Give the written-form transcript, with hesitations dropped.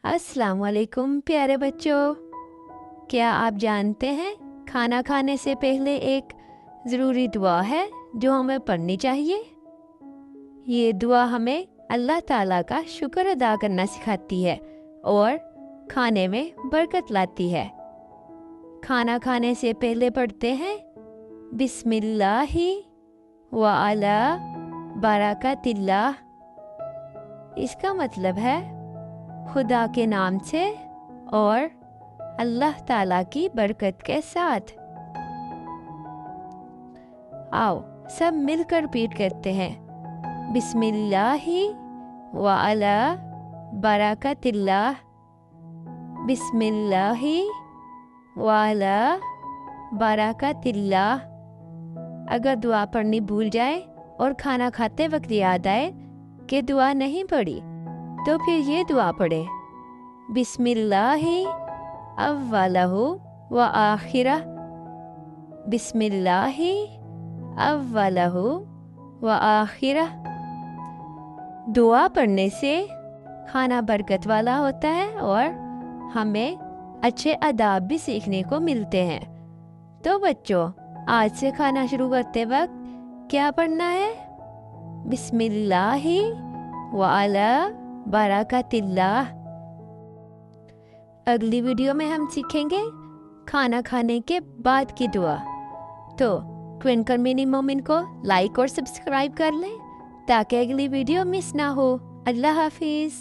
अस्सलाम वालेकुम प्यारे बच्चों। क्या आप जानते हैं खाना खाने से पहले एक ज़रूरी दुआ है जो हमें पढ़नी चाहिए। ये दुआ हमें अल्लाह ताला का शुक्र अदा करना सिखाती है और खाने में बरकत लाती है। खाना खाने से पहले पढ़ते हैं बिस्मिल्लाहि व अला बरकतिल्लाह। इसका मतलब है खुदा के नाम से और अल्लाह ताला की बरकत के साथ। आओ सब मिलकर रिपीट करते हैं, बिस्मिल्लाहि व अला बरकतिल्लाह, बिस्मिल्लाहि व अला बरकतिल्लाह। अगर दुआ पढ़नी भूल जाए और खाना खाते वक्त याद आए कि दुआ नहीं पढ़ी तो फिर ये दुआ पढ़े, बिस्मिल्लाहि अव्वलहु व आखिरह, बिस्मिल्लाहि अव्वलहु व आखिरह। दुआ पढ़ने से खाना बरकत वाला होता है और हमें अच्छे आदाब भी सीखने को मिलते हैं। तो बच्चों, आज से खाना शुरू करते वक्त क्या पढ़ना है? बिस्मिल्लाहि व अला बरकतिल्लाह। अगली वीडियो में हम सीखेंगे खाना खाने के बाद की दुआ। तो ट्विंकल मिनी मोमेंट को लाइक और सब्सक्राइब कर लें ताकि अगली वीडियो मिस ना हो। अल्लाह हाफिज़।